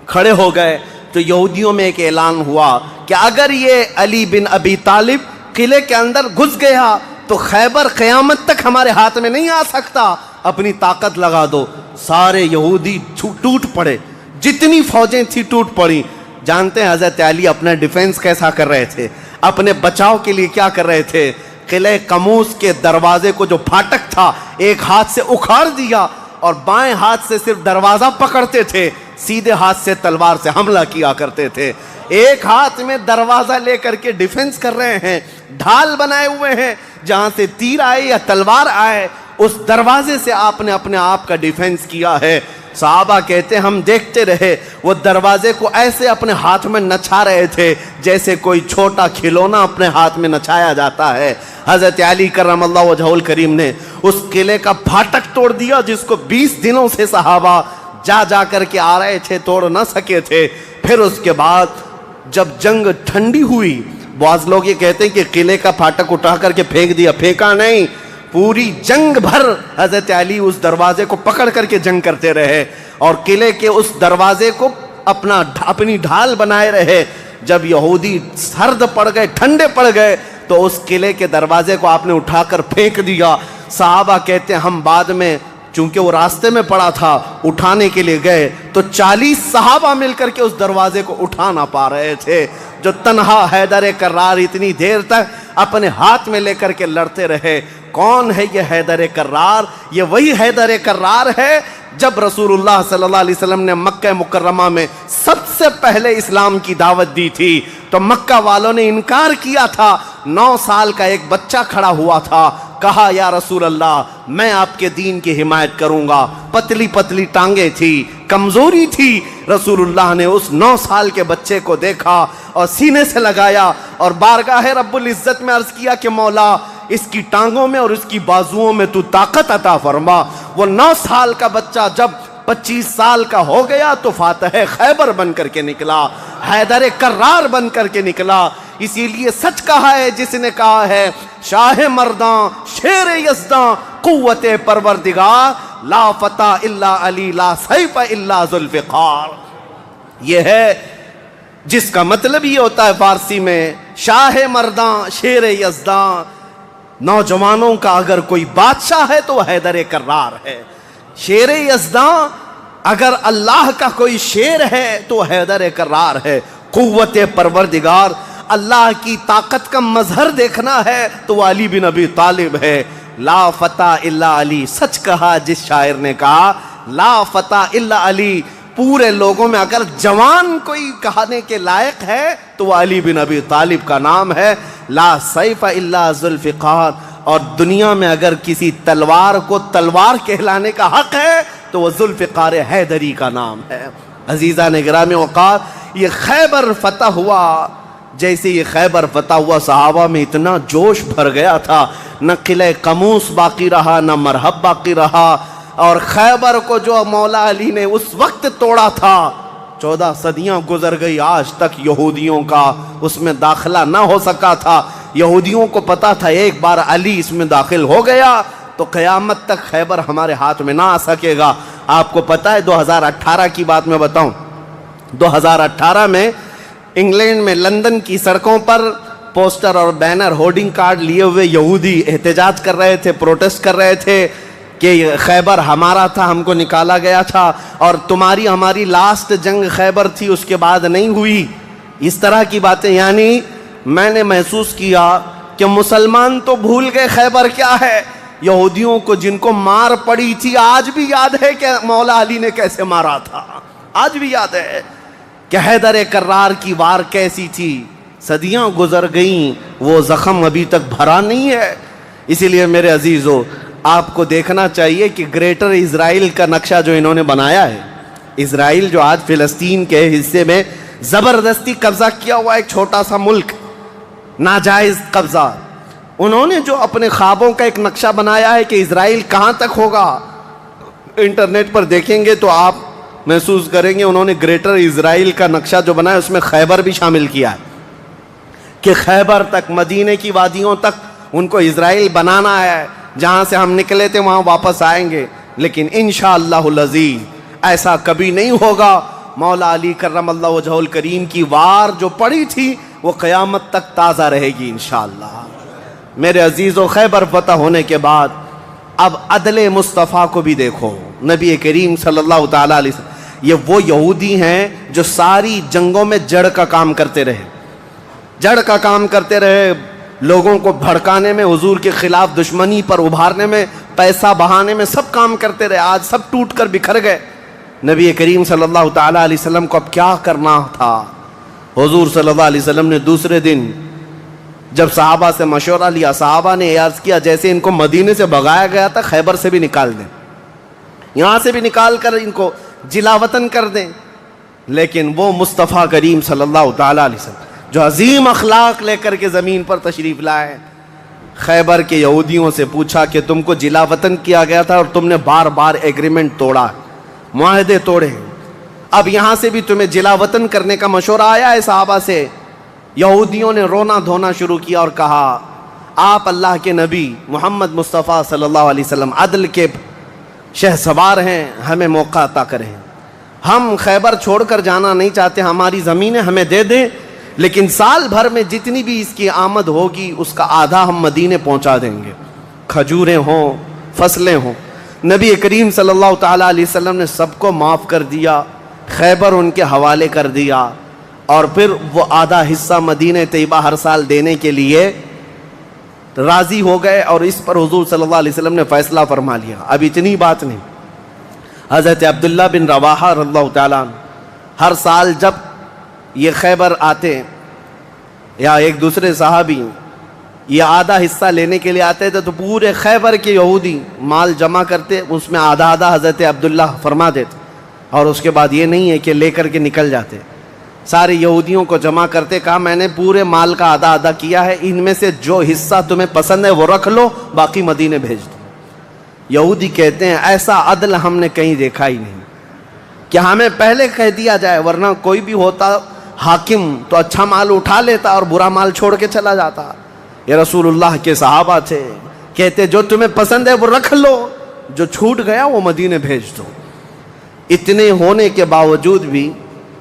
کھڑے ہو گئے تو یہودیوں میں ایک اعلان ہوا کہ اگر یہ علی بن ابی طالب قلعے کے اندر گھس گیا تو خیبر قیامت تک ہمارے ہاتھ میں نہیں آ سکتا، اپنی طاقت لگا دو۔ سارے یہودی ٹوٹ پڑے، جتنی فوجیں تھی ٹوٹ پڑی۔ جانتے ہیں حضرت علی اپنا ڈیفنس کیسا کر رہے تھے، اپنے بچاؤ کے لیے کیا کر رہے تھے؟ قلعہ قموس کے دروازے کو جو پھاٹک تھا ایک ہاتھ سے اکھاڑ دیا اور بائیں ہاتھ سے صرف دروازہ پکڑتے تھے، سیدھے ہاتھ سے تلوار سے حملہ کیا کرتے تھے۔ ایک ہاتھ میں دروازہ لے کر کے ڈیفنس کر رہے ہیں، ڈھال بنائے ہوئے ہیں، جہاں سے تیر آئے یا تلوار آئے اس دروازے سے آپ نے اپنے آپ کا ڈیفنس کیا ہے۔ صحابہ کہتے ہیں ہم دیکھتے رہے، وہ دروازے کو ایسے اپنے ہاتھ میں نچھا رہے تھے جیسے کوئی چھوٹا کھلونا اپنے ہاتھ میں نچھایا جاتا ہے۔ حضرت علی کرم اللہ وجہہ الکریم نے اس قلعے کا پھاٹک توڑ دیا جس کو 20 دنوں سے صحابہ جا جا کر کے آ رہے تھے، توڑ نہ سکے تھے۔ پھر اس کے بعد جب جنگ ٹھنڈی ہوئی، بعض لوگ یہ کہتے ہیں کہ قلعے کا پھاٹک اٹھا کر کے پھینک دیا، پھینکا نہیں، پوری جنگ بھر حضرت علی اس دروازے کو پکڑ کر کے جنگ کرتے رہے اور قلعے کے اس دروازے کو اپنی ڈھال بنائے رہے۔ جب یہودی سرد پڑ گئے، ٹھنڈے پڑ گئے، تو اس قلعے کے دروازے کو آپ نے اٹھا کر پھینک دیا۔ صحابہ کہتے ہیں ہم بعد میں، چونکہ وہ راستے میں پڑا تھا، اٹھانے کے لیے گئے تو 40 صحابہ مل کر کے اس دروازے کو اٹھا نہ پا رہے تھے۔ جو تنہا حیدر کرار اتنی دیر تک اپنے ہاتھ میں لے کر کے لڑتے رہے۔ کون ہے یہ حیدر کرار؟ یہ وہی حیدر کرار ہے جب رسول اللہ صلی اللہ علیہ وسلم نے مکہ مکرمہ میں سب سے پہلے اسلام کی دعوت دی تھی تو مکہ والوں نے انکار کیا تھا۔ 9 سال کا ایک بچہ کھڑا ہوا تھا، کہا یا رسول اللہ میں آپ کے دین کی حمایت کروں گا۔ پتلی پتلی ٹانگیں تھی، کمزوری تھی۔ رسول اللہ نے اس 9 سال کے بچے کو دیکھا اور سینے سے لگایا اور بارگاہ رب العزت میں عرض کیا کہ مولا اس کی ٹانگوں میں اور اس کی بازوؤں میں تو طاقت عطا فرما۔ وہ 9 سال کا بچہ جب 25 سال کا ہو گیا تو فاتح خیبر بن کر کے نکلا، حیدر کرار بن کر کے نکلا۔ اسی لیے سچ کہا ہے جس نے کہا ہے شاہ مرداں شیر یزداں قوت پروردگار، لا فتح الا علی لا سیف الا ذوالفقار۔ یہ ہے جس کا مطلب یہ ہوتا ہے فارسی میں شاہ مرداں شیر یزداں، نوجوانوں کا اگر کوئی بادشاہ ہے تو وہ حیدر کرار ہے۔ شیر یزداں اگر اللہ کا کوئی شیر ہے تو حیدر کرار ہے۔ قوت پروردگار، اللہ کی طاقت کا مظہر دیکھنا ہے تو وہ علی بن ابی طالب ہے۔ لا فتح الا علی، سچ کہا جس شاعر نے کہا لا فتح الا علی۔ پورے لوگوں میں اگر جوان کوئی کہانے کے لائق ہے تو وہ علی بن ابی طالب کا نام ہے۔ لا سیف الا ذوالفقار، اور دنیا میں اگر کسی تلوار کو تلوار کہلانے کا حق ہے تو وہ ذوالفقار حیدری کا نام ہے۔ عزیزان گرامی اوقات، یہ خیبر فتح ہوا، جیسے یہ خیبر فتح ہوا صحابہ میں اتنا جوش بھر گیا تھا، نہ قلعہ قموس باقی رہا نہ مرحب باقی رہا۔ اور خیبر کو جو مولا علی نے اس وقت توڑا تھا، 14 صدیاں گزر گئی، آج تک یہودیوں کا اس میں داخلہ نہ ہو سکا تھا۔ یہودیوں کو پتا تھا ایک بار علی اس میں داخل ہو گیا تو قیامت تک خیبر ہمارے ہاتھ میں نہ آ سکے گا۔ آپ کو پتا ہے 2018 کی بات میں بتاؤں، 2018 میں انگلینڈ میں لندن کی سڑکوں پر پوسٹر اور بینر ہورڈنگ کارڈ لیے ہوئے یہودی احتجاج کر رہے تھے، پروٹیسٹ کر رہے تھے کہ خیبر ہمارا تھا، ہم کو نکالا گیا تھا اور تمہاری ہماری لاسٹ جنگ خیبر تھی، اس کے بعد نہیں ہوئی۔ اس طرح کی باتیں، یعنی میں نے محسوس کیا کہ مسلمان تو بھول گئے خیبر کیا ہے، یہودیوں کو جن کو مار پڑی تھی آج بھی یاد ہے کہ مولا علی نے کیسے مارا تھا، آج بھی یاد ہے کہ حیدر کرار کی وار کیسی تھی۔ صدیاں گزر گئیں، وہ زخم ابھی تک بھرا نہیں ہے۔ اسی لیے میرے عزیزو، آپ کو دیکھنا چاہیے کہ گریٹر اسرائیل کا نقشہ جو انہوں نے بنایا ہے، اسرائیل جو آج فلسطین کے حصے میں زبردستی قبضہ کیا ہوا ایک چھوٹا سا ملک، ناجائز قبضہ، انہوں نے جو اپنے خوابوں کا ایک نقشہ بنایا ہے کہ اسرائیل کہاں تک ہوگا، انٹرنیٹ پر دیکھیں گے تو آپ محسوس کریں گے انہوں نے گریٹر اسرائیل کا نقشہ جو بنایا اس میں خیبر بھی شامل کیا ہے کہ خیبر تک، مدینے کی وادیوں تک ان کو اسرائیل بنانا ہے، جہاں سے ہم نکلے تھے وہاں واپس آئیں گے۔ لیکن انشاءاللہ العزیز ایسا کبھی نہیں ہوگا۔ مولا علی کرم اللہ وجہہ الکریم کی وار جو پڑی تھی وہ قیامت تک تازہ رہے گی انشاءاللہ۔ میرے عزیزو، خیبر فتح ہونے کے بعد اب عدل مصطفیٰ کو بھی دیکھو۔ نبی کریم صلی اللہ تعالیٰ علیہ وسلم، یہ وہ یہودی ہیں جو ساری جنگوں میں جڑ کا کام کرتے رہے، جڑ کا کام کرتے رہے، لوگوں کو بھڑکانے میں، حضور کے خلاف دشمنی پر ابھارنے میں، پیسہ بہانے میں سب کام کرتے رہے، آج سب ٹوٹ کر بکھر گئے۔ نبی کریم صلی اللہ تعالیٰ علیہ وسلم کو اب کیا کرنا تھا؟ حضور صلی اللہ علیہ وسلم نے دوسرے دن جب صحابہ سے مشورہ لیا، صحابہ نے عرض کیا جیسے ان کو مدینے سے بھگایا گیا تھا، خیبر سے بھی نکال دیں، یہاں سے بھی نکال کر ان کو جلا وطن کر دیں۔ لیکن وہ مصطفیٰ کریم صلی اللہ تعالیٰ علیہ وسلم جو عظیم اخلاق لے کر کے زمین پر تشریف لائے، خیبر کے یہودیوں سے پوچھا کہ تم کو جلا وطن کیا گیا تھا اور تم نے بار بار ایگریمنٹ توڑا، معاہدے توڑے، اب یہاں سے بھی تمہیں جلا وطن کرنے کا مشورہ آیا ہے صحابہ سے؟ یہودیوں نے رونا دھونا شروع کیا اور کہا آپ اللہ کے نبی محمد مصطفیٰ صلی اللہ علیہ وسلم عدل کے شہسوار ہیں، ہمیں موقع عطا کریں، ہم خیبر چھوڑ کر جانا نہیں چاہتے، ہماری زمینیں ہمیں دے دیں، لیکن سال بھر میں جتنی بھی اس کی آمد ہوگی اس کا آدھا ہم مدینے پہنچا دیں گے، کھجوریں ہوں، فصلیں ہوں۔ نبی کریم صلی اللہ تعالیٰ علیہ وسلم نے سب کو معاف کر دیا، خیبر ان کے حوالے کر دیا، اور پھر وہ آدھا حصہ مدینہ طیبہ ہر سال دینے کے لیے راضی ہو گئے، اور اس پر حضور صلی اللہ علیہ وسلم نے فیصلہ فرما لیا۔ اب اتنی بات نہیں، حضرت عبداللہ بن رواحہ رضی اللہ تعالیٰ عنہ ہر سال جب یہ خیبر آتے یا ایک دوسرے صحابی یہ آدھا حصہ لینے کے لیے آتے تھے تو پورے خیبر کے یہودی مال جمع کرتے، اس میں آدھا آدھا حضرت عبداللہ فرما دیتے، اور اس کے بعد یہ نہیں ہے کہ لے کر کے نکل جاتے، سارے یہودیوں کو جمع کرتے، کہا میں نے پورے مال کا آدھا آدھا کیا ہے، ان میں سے جو حصہ تمہیں پسند ہے وہ رکھ لو، باقی مدینے بھیج دو۔ یہودی کہتے ہیں ایسا عدل ہم نے کہیں دیکھا ہی نہیں کہ ہمیں پہلے کہہ دیا جائے، ورنہ کوئی بھی ہوتا حاکم تو اچھا مال اٹھا لیتا اور برا مال چھوڑ کے چلا جاتا۔ یہ رسول اللہ کے صحابہ تھے، کہتے جو تمہیں پسند ہے وہ رکھ لو، جو چھوٹ گیا وہ مدینے بھیج دو۔ اتنے ہونے کے باوجود بھی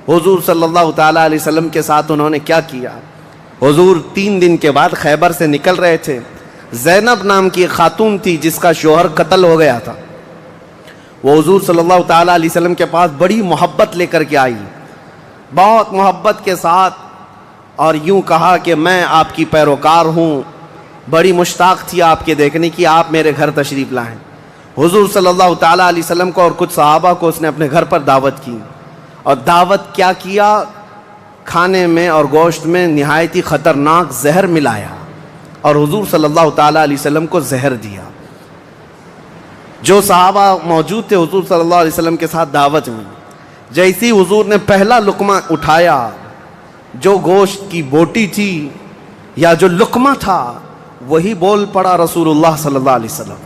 حضور صلی اللہ تعالیٰ علیہ وسلم کے ساتھ انہوں نے کیا کیا؟ حضور 3 دن کے بعد خیبر سے نکل رہے تھے، زینب نام کی ایک خاتون تھی جس کا شوہر قتل ہو گیا تھا، وہ حضور صلی اللہ تعالیٰ علیہ وسلم کے پاس بڑی محبت لے کر کے آئی، بہت محبت کے ساتھ، اور یوں کہا کہ میں آپ کی پیروکار ہوں، بڑی مشتاق تھی آپ کے دیکھنے کی، آپ میرے گھر تشریف لائیں۔ حضور صلی اللہ تعالیٰ علیہ وسلم کو اور کچھ صحابہ کو اس نے اپنے گھر پر دعوت کی، اور دعوت کیا کیا؟ کھانے میں اور گوشت میں نہایت ہی خطرناک زہر ملایا اور حضور صلی اللہ تعالیٰ علیہ وسلم کو زہر دیا۔ جو صحابہ موجود تھے حضور صلی اللہ علیہ وسلم کے ساتھ دعوت میں، جیسی حضور نے پہلا لقمہ اٹھایا، جو گوشت کی بوٹی تھی یا جو لقمہ تھا وہی بول پڑا رسول اللہ صلی اللہ علیہ وسلم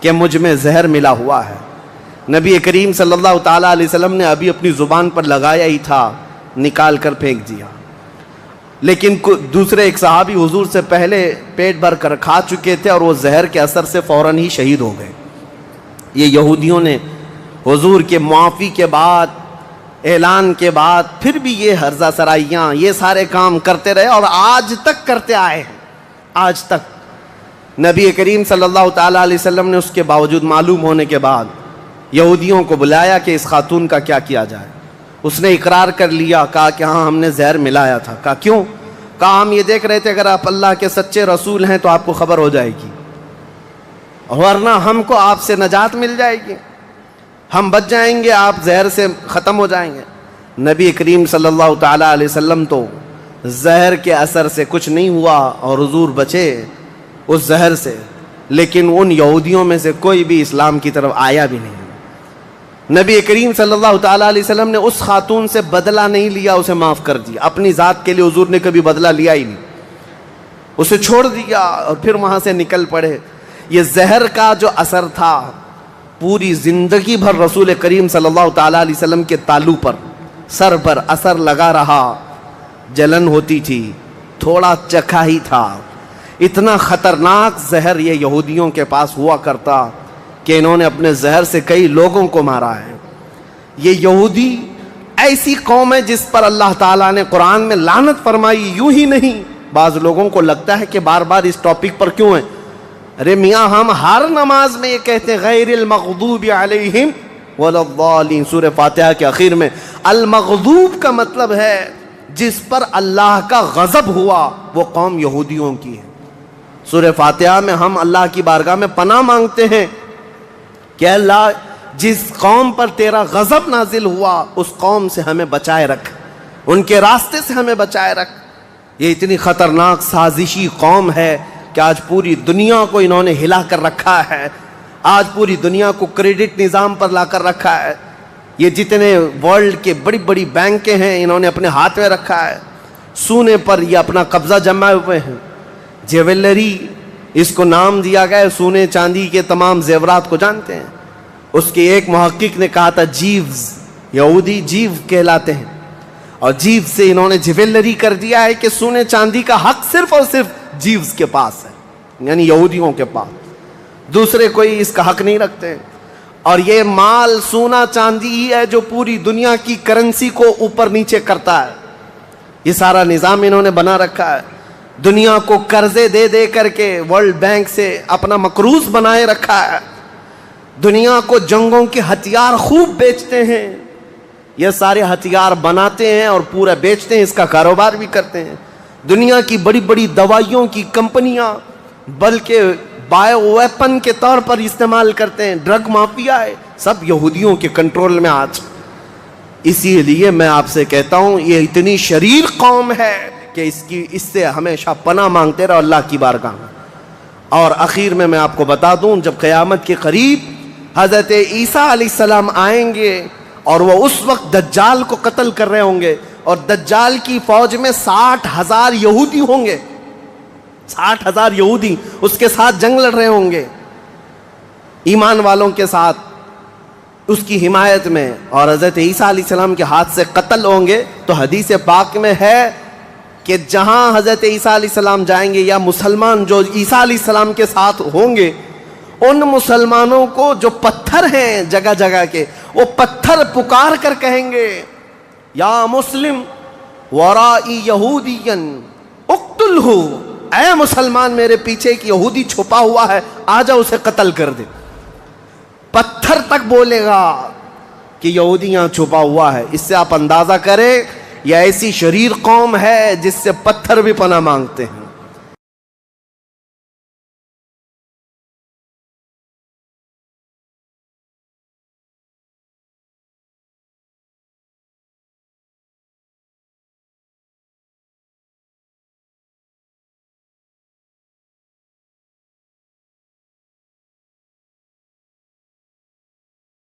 کہ مجھ میں زہر ملا ہوا ہے۔ نبی کریم صلی اللہ تعالیٰ علیہ وسلم نے ابھی اپنی زبان پر لگایا ہی تھا، نکال کر پھینک دیا، لیکن دوسرے ایک صحابی حضور سے پہلے پیٹ بھر کر کھا چکے تھے اور وہ زہر کے اثر سے فوراً ہی شہید ہو گئے۔ یہ یہودیوں نے حضور کے معافی کے بعد، اعلان کے بعد پھر بھی یہ ہرزہ سرائیاں، یہ سارے کام کرتے رہے اور آج تک کرتے آئے ہیں۔ آج تک نبی کریم صلی اللہ تعالیٰ علیہ وسلم نے اس کے باوجود معلوم ہونے کے بعد یہودیوں کو بلایا کہ اس خاتون کا کیا کیا جائے۔ اس نے اقرار کر لیا، کہا کہ ہاں ہم نے زہر ملایا تھا۔ کہا کیوں؟ کہا ہم یہ دیکھ رہے تھے اگر آپ اللہ کے سچے رسول ہیں تو آپ کو خبر ہو جائے گی، ورنہ ہم کو آپ سے نجات مل جائے گی، ہم بچ جائیں گے، آپ زہر سے ختم ہو جائیں گے۔ نبی کریم صلی اللہ تعالیٰ علیہ وسلم تو زہر کے اثر سے کچھ نہیں ہوا اور حضور بچے اس زہر سے، لیکن ان یہودیوں میں سے کوئی بھی اسلام کی طرف آیا بھی نہیں۔ نبی کریم صلی اللہ تعالیٰ علیہ وسلم نے اس خاتون سے بدلہ نہیں لیا، اسے معاف کر دیا۔ اپنی ذات کے لیے حضور نے کبھی بدلہ لیا ہی نہیں، اسے چھوڑ دیا اور پھر وہاں سے نکل پڑے۔ یہ زہر کا جو اثر تھا پوری زندگی بھر رسول کریم صلی اللہ تعالیٰ علیہ وسلم کے تالو پر، سر پر اثر لگا رہا، جلن ہوتی تھی، تھوڑا چکھا ہی تھا۔ اتنا خطرناک زہر یہ یہودیوں کے پاس ہوا کرتا کہ انہوں نے اپنے زہر سے کئی لوگوں کو مارا ہے۔ یہ یہودی ایسی قوم ہے جس پر اللہ تعالیٰ نے قرآن میں لعنت فرمائی، یوں ہی نہیں۔ بعض لوگوں کو لگتا ہے کہ بار بار اس ٹاپک پر کیوں ہیں؟ ارے میاں ہم ہر نماز میں یہ کہتے ہیں غیر المغضوب علیہم ولا الضالین، سورہ فاتحہ کے اخیر میں۔ المغضوب کا مطلب ہے جس پر اللہ کا غضب ہوا وہ قوم یہودیوں کی ہے۔ سورہ فاتحہ میں ہم اللہ کی بارگاہ میں پناہ مانگتے ہیں کہ اللہ جس قوم پر تیرا غضب نازل ہوا اس قوم سے ہمیں بچائے رکھ، ان کے راستے سے ہمیں بچائے رکھ۔ یہ اتنی خطرناک سازشی قوم ہے کہ آج پوری دنیا کو انہوں نے ہلا کر رکھا ہے، آج پوری دنیا کو کریڈٹ نظام پر لا کر رکھا ہے۔ یہ جتنے ورلڈ کے بڑی بڑی بینکیں ہیں انہوں نے اپنے ہاتھ میں رکھا ہے، سونے پر یہ اپنا قبضہ جمائے ہوئے ہیں۔ جیولری اس کو نام دیا گیا ہے، سونے چاندی کے تمام زیورات کو جانتے ہیں۔ اس کے ایک محقق نے کہا تھا جیوز، یہودی جیو کہلاتے ہیں، اور جیو سے انہوں نے جیولری کر دیا ہے کہ سونے چاندی کا حق صرف اور صرف جیوز کے پاس ہے، یعنی یہودیوں کے پاس، دوسرے کوئی اس کا حق نہیں رکھتے۔ اور یہ مال سونا چاندی ہی ہے جو پوری دنیا کی کرنسی کو اوپر نیچے کرتا ہے۔ یہ سارا نظام انہوں نے بنا رکھا ہے، دنیا کو قرضے دے دے کر کے ورلڈ بینک سے اپنا مقروض بنائے رکھا ہے، دنیا کو جنگوں کے ہتھیار خوب بیچتے ہیں، یہ سارے ہتھیار بناتے ہیں اور پورا بیچتے ہیں، اس کا کاروبار بھی کرتے ہیں۔ دنیا کی بڑی بڑی دوائیوں کی کمپنیاں بلکہ بایو ویپن کے طور پر استعمال کرتے ہیں، ڈرگ مافیا ہے، سب یہودیوں کے کنٹرول میں آج۔ اسی لیے میں آپ سے کہتا ہوں یہ اتنی شریر قوم ہے کہ اس سے ہمیشہ پناہ مانگتے رہو اللہ کی بارگاہ میں۔ اور اخیر میں آپ کو بتا دوں جب قیامت کے قریب حضرت عیسیٰ علیہ السلام آئیں گے اور وہ اس وقت دجال کو قتل کر رہے ہوں گے، اور دجال کی فوج میں 60,000 یہودی ہوں گے، 60,000 یہودی اس کے ساتھ جنگ لڑ رہے ہوں گے ایمان والوں کے ساتھ اس کی حمایت میں، اور حضرت عیسیٰ علیہ السلام کے ہاتھ سے قتل ہوں گے۔ تو حدیث پاک میں ہے کہ جہاں حضرت عیسیٰ علیہ السلام جائیں گے یا مسلمان جو عیسیٰ علیہ السلام کے ساتھ ہوں گے، ان مسلمانوں کو جو پتھر ہیں جگہ جگہ کے، وہ پتھر پکار کر کہیں گے یا مسلم ورائی یہودین اقتلہ، اے مسلمان میرے پیچھے ایک یہودی چھپا ہوا ہے، آجا اسے قتل کر دے۔ پتھر تک بولے گا کہ یہودی یہاں چھپا ہوا ہے۔ اس سے آپ اندازہ کریں یہ ایسی شریر قوم ہے جس سے پتھر بھی پناہ مانگتے ہیں۔